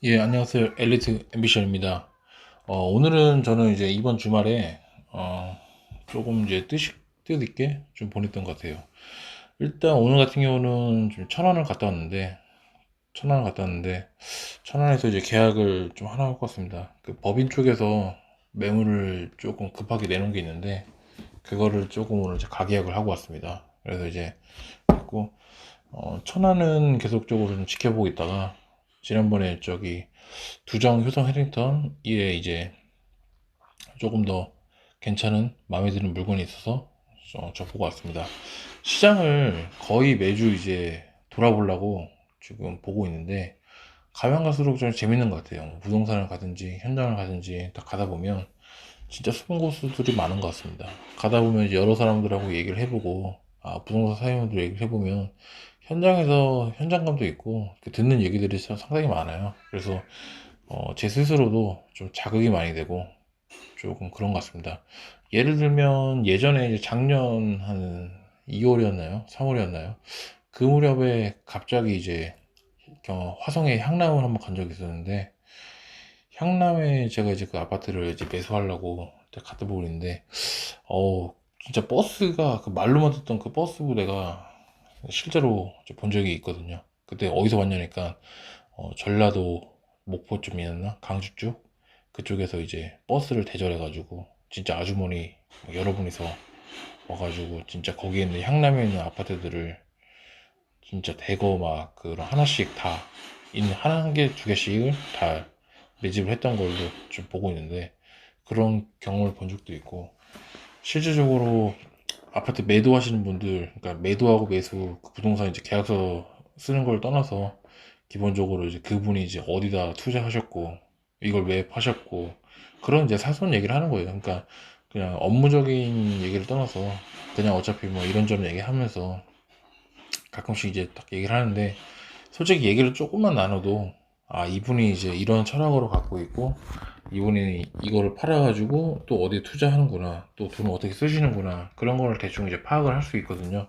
예, 안녕하세요. 엘리트 앰비션입니다. 오늘은 저는 이제 이번 주말에, 조금 이제 뜻있게 좀 보냈던 것 같아요. 일단 오늘 같은 경우는 좀 천안을 갔다 왔는데, 천안에서 이제 계약을 좀 하나 하고 왔습니다. 그 법인 쪽에서 매물을 조금 급하게 내놓은 게 있는데, 그거를 조금 오늘 이제 가계약을 하고 왔습니다. 그래서 이제, 했고, 천안은 계속적으로 좀 지켜보고 있다가, 지난번에 저기, 두정 효성 해링턴 에 이제 조금 더 괜찮은 마음에 드는 물건이 있어서 저 보고 왔습니다. 시장을 거의 매주 이제 돌아보려고 지금 보고 있는데 가면 갈수록 좀 재밌는 것 같아요. 뭐 부동산을 가든지 현장을 가든지 다 가다 보면 진짜 숨은 고수들이 많은 것 같습니다. 가다 보면 이제 여러 사람들하고 얘기를 해보고 부동산 사장님들 얘기를 해보면 현장에서 현장감도 있고 듣는 얘기들이 상당히 많아요. 그래서 제 스스로도 좀 자극이 많이 되고 조금 그런 것 같습니다. 예를 들면 예전에 이제 작년 한 2월이었나요? 3월이었나요? 그 무렵에 갑자기 이제 화성에 향남을 한번 간 적이 있었는데 향남에 제가 이제 그 아파트를 이제 매수하려고 갔다 보고 있는데 진짜 버스가 그 말로만 듣던 그 버스 부대가 실제로 본 적이 있거든요. 그때 어디서 봤냐니까 전라도 목포 쪽이었나 강주 쪽 그쪽에서 이제 버스를 대절해가지고 진짜 아주머니 여러 분이서 와가지고 진짜 거기에 있는 향남에 있는 아파트들을 진짜 대거 막 그런 하나씩 다 있는 한 개 두 개씩을 다 매집을 했던 걸로 좀 보고 있는데 그런 경험을 본 적도 있고 실질적으로 아파트 매도하시는 분들 그러니까 매도하고 매수 그 부동산 이제 계약서 쓰는 걸 떠나서 기본적으로 이제 그분이 이제 어디다 투자하셨고 이걸 왜 파셨고 그런 이제 사소한 얘기를 하는 거예요. 그러니까 그냥 업무적인 얘기를 떠나서 그냥 어차피 뭐 이런저런 얘기하면서 가끔씩 이제 딱 얘기를 하는데 솔직히 얘기를 조금만 나눠도 이분이 이제 이런 철학으로 갖고 있고 이분이 이거를 팔아가지고 또 어디에 투자하는구나 또 돈을 어떻게 쓰시는구나 그런 걸 대충 이제 파악을 할 수 있거든요.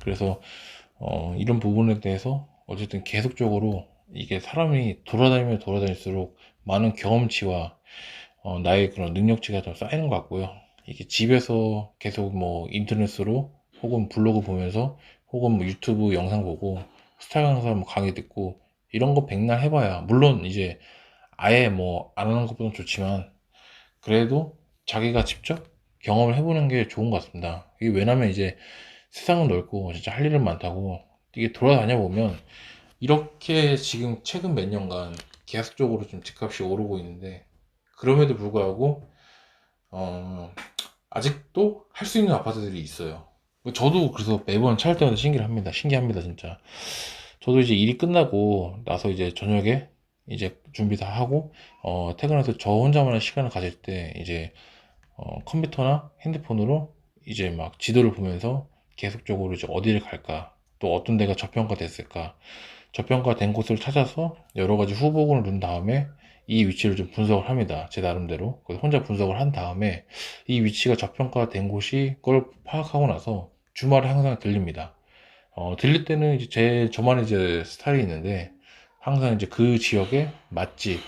그래서 이런 부분에 대해서 어쨌든 계속적으로 이게 사람이 돌아다니면 돌아다닐수록 많은 경험치와 나의 그런 능력치가 더 쌓이는 것 같고요. 이게 집에서 계속 뭐 인터넷으로 혹은 블로그 보면서 혹은 뭐 유튜브 영상 보고 스타 강사 뭐 강의 듣고 이런 거 백날 해봐야 물론 이제 아예 뭐 안 하는 것보다는 좋지만 그래도 자기가 직접 경험을 해보는 게 좋은 것 같습니다. 이게 왜냐면 이제 세상은 넓고 진짜 할 일은 많다고 이게 돌아다녀 보면 이렇게 지금 최근 몇 년간 계속적으로 좀 집값이 오르고 있는데 그럼에도 불구하고 어, 아직도 할 수 있는 아파트들이 있어요. 저도 그래서 매번 찾을 때마다 신기합니다, 진짜. 저도 이제 일이 끝나고 나서 이제 저녁에 이제 준비 다 하고 퇴근해서 저 혼자만의 시간을 가질 때 이제 컴퓨터나 핸드폰으로 이제 막 지도를 보면서 계속적으로 이제 어디를 갈까, 또 어떤 데가 저평가 됐을까, 저평가된 곳을 찾아서 여러 가지 후보군을 넣은 다음에 이 위치를 좀 분석을 합니다. 제 나름대로. 그래서 혼자 분석을 한 다음에 이 위치가 저평가된 곳이 걸 파악하고 나서 주말에 항상 들립니다. 들릴 때는 이제 저만의 이제 스타일이 있는데 항상 이제 그 지역의 맛집,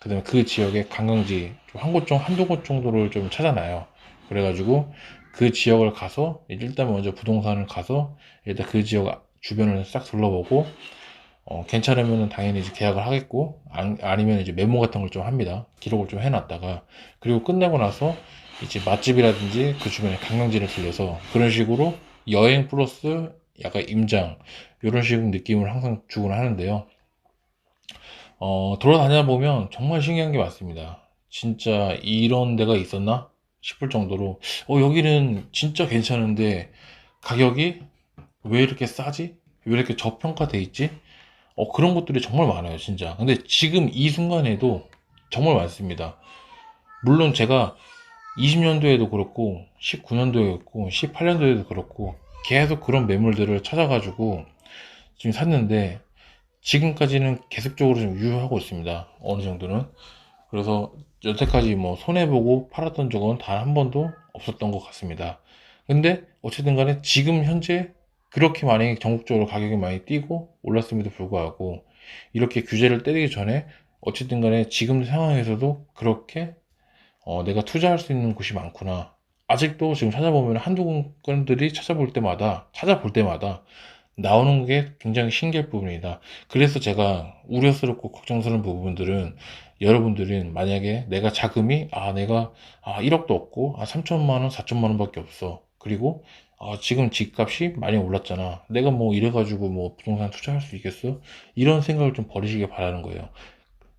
그다음에 그 지역의 관광지 좀 한 곳 좀 한두 곳 정도를 좀 찾아놔요. 그래가지고 그 지역을 가서 일단 먼저 부동산을 가서 일단 그 지역 주변을 싹 둘러보고 괜찮으면 당연히 이제 계약을 하겠고 아니면 이제 메모 같은 걸 좀 합니다. 기록을 좀 해놨다가 그리고 끝내고 나서 이제 맛집이라든지 그 주변에 관광지를 들려서 그런 식으로 여행 플러스 약간 임장 이런 식으로 느낌을 항상 주곤 하는데요. 돌아다니다 보면 정말 신기한 게 많습니다. 진짜 이런 데가 있었나 싶을 정도로 여기는 진짜 괜찮은데 가격이 왜 이렇게 싸지? 왜 이렇게 저평가돼 있지? 그런 것들이 정말 많아요, 진짜. 근데 지금 이 순간에도 정말 많습니다. 물론 제가 20년도에도 그렇고, 19년도에 그렇고, 18년도에도 그렇고, 계속 그런 매물들을 찾아가지고 지금 샀는데, 지금까지는 계속적으로 좀 유효하고 있습니다. 어느 정도는. 그래서 여태까지 뭐 손해보고 팔았던 적은 단 한 번도 없었던 것 같습니다. 근데 어쨌든 간에 지금 현재 그렇게 많이 전국적으로 가격이 많이 뛰고 올랐음에도 불구하고 이렇게 규제를 때리기 전에 어쨌든 간에 지금 상황에서도 그렇게 내가 투자할 수 있는 곳이 많구나. 아직도 지금 찾아보면 한두 건들이 찾아볼 때마다 나오는 게 굉장히 신기할 부분이다. 그래서 제가 우려스럽고 걱정스러운 부분들은, 여러분들은 만약에 내가 자금이, 내가 1억도 없고 3천만 원, 4천만 원밖에 없어. 그리고 지금 집값이 많이 올랐잖아. 내가 뭐 이래가지고 뭐 부동산 투자할 수 있겠어? 이런 생각을 좀 버리시길 바라는 거예요.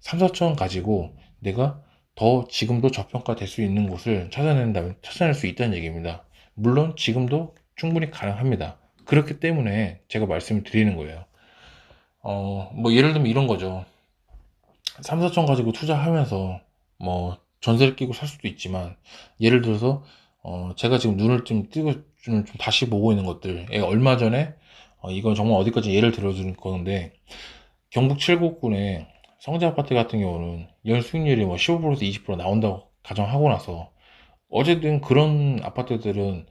3, 4천 가지고 내가 더 지금도 저평가 될 수 있는 곳을 찾아낼 수 있다는 얘기입니다. 물론 지금도 충분히 가능합니다. 그렇기 때문에 제가 말씀을 드리는 거예요. 뭐 예를 들면 이런 거죠. 3, 4천 가지고 투자하면서 뭐 전세를 끼고 살 수도 있지만, 예를 들어서 제가 지금 눈을 좀 뜨고 좀 다시 보고 있는 것들, 얼마 전에 이건 정말 어디까지 예를 들어주는 건데, 경북 칠곡군의 성지 아파트 같은 경우는 연 수익률이 뭐 15%에서 20% 나온다고 가정하고 나서, 어쨌든 그런 아파트들은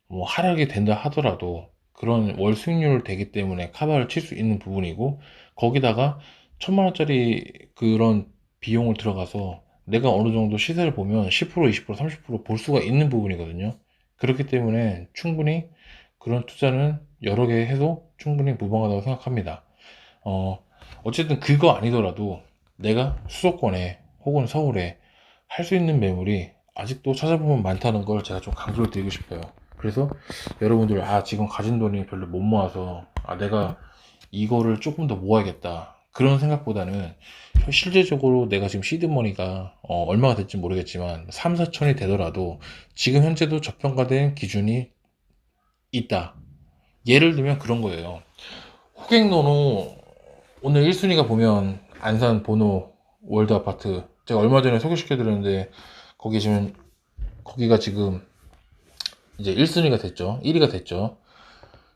뭐 하락이 된다 하더라도 그런 월 수익률 되기 때문에 커버를 칠 수 있는 부분이고, 거기다가 1,000만 원짜리 그런 비용을 들어가서 내가 어느 정도 시세를 보면 10%, 20%, 30%볼 수가 있는 부분이거든요. 그렇기 때문에 충분히 그런 투자는 여러 개 해도 충분히 무방하다고 생각합니다. 어, 어쨌든 그거 아니더라도 내가 수도권에 혹은 서울에 할 수 있는 매물이 아직도 찾아보면 많다는 걸 제가 좀 강조를 드리고 싶어요. 그래서 여러분들, 지금 가진 돈이 별로 못 모아서 내가 이거를 조금 더 모아야겠다, 그런 생각보다는 실제적으로 내가 지금 시드머니가 얼마가 될지 모르겠지만 3, 4천이 되더라도 지금 현재도 저평가된 기준이 있다. 예를 들면 그런 거예요. 호갱노노 오늘 1순위가 보면 안산 보노 월드 아파트, 제가 얼마 전에 소개시켜 드렸는데 거기가 지금 이제 1순위가 됐죠. 1위가 됐죠.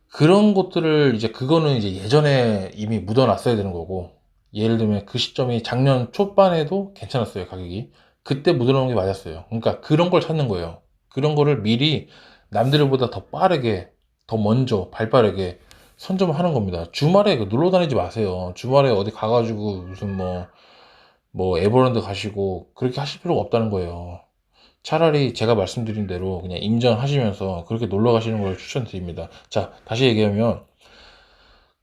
그런 것들을 이제, 그거는 이제 예전에 이미 묻어놨어야 되는 거고, 예를 들면 그 시점이 작년 초반에도 괜찮았어요, 가격이. 그때 묻어놓은 게 맞았어요. 그러니까 그런 걸 찾는 거예요. 그런 거를 미리 남들보다 더 빠르게, 더 먼저, 발빠르게 선점하는 겁니다. 주말에 놀러 다니지 마세요. 주말에 어디 가가지고 무슨 뭐 에버랜드 가시고 그렇게 하실 필요가 없다는 거예요. 차라리 제가 말씀드린 대로 그냥 임전하시면서 그렇게 놀러 가시는 걸 추천드립니다. 자, 다시 얘기하면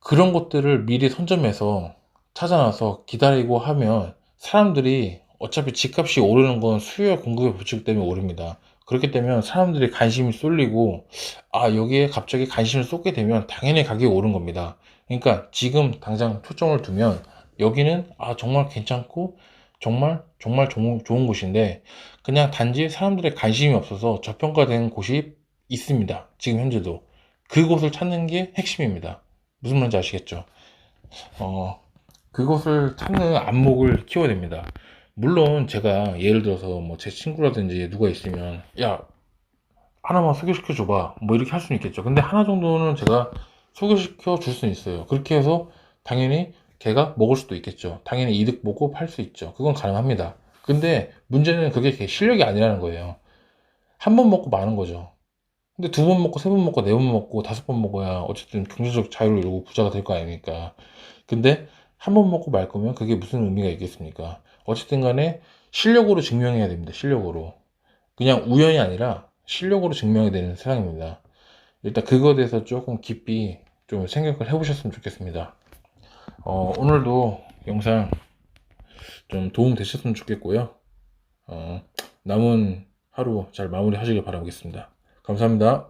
그런 것들을 미리 선점해서 찾아놔서 기다리고 하면, 사람들이 어차피 집값이 오르는 건 수요와 공급의 부칙 때문에 오릅니다. 그렇기 때문에 사람들이 관심이 쏠리고, 여기에 갑자기 관심을 쏟게 되면 당연히 가격이 오른 겁니다. 그러니까 지금 당장 초점을 두면 여기는 정말 괜찮고 정말 정말 좋은 곳인데, 그냥 단지 사람들의 관심이 없어서 저평가된 곳이 있습니다. 지금 현재도 그곳을 찾는 게 핵심입니다. 무슨 말인지 아시겠죠? 어, 그것을 찾는 안목을 키워야 됩니다. 물론 제가 예를 들어서 뭐 제 친구라든지 누가 있으면, 야, 하나만 소개시켜 줘봐, 뭐 이렇게 할 수는 있겠죠. 근데 하나 정도는 제가 소개시켜 줄 수는 있어요. 그렇게 해서 당연히 걔가 먹을 수도 있겠죠. 당연히 이득 보고 팔 수 있죠. 그건 가능합니다. 근데 문제는 그게 걔 실력이 아니라는 거예요. 한 번 먹고 마는 거죠. 근데 두 번 먹고 세 번 먹고 네 번 먹고 다섯 번 먹어야 어쨌든 경제적 자유를 이루고 부자가 될 거 아닙니까? 근데 한 번 먹고 말 거면 그게 무슨 의미가 있겠습니까? 어쨌든 간에 실력으로 증명해야 됩니다. 실력으로. 그냥 우연이 아니라 실력으로 증명해야 되는 세상입니다. 일단 그거에 대해서 조금 깊이 좀 생각을 해보셨으면 좋겠습니다. 오늘도 영상 좀 도움 되셨으면 좋겠고요. 어, 남은 하루 잘 마무리 하시길 바라겠습니다. 감사합니다.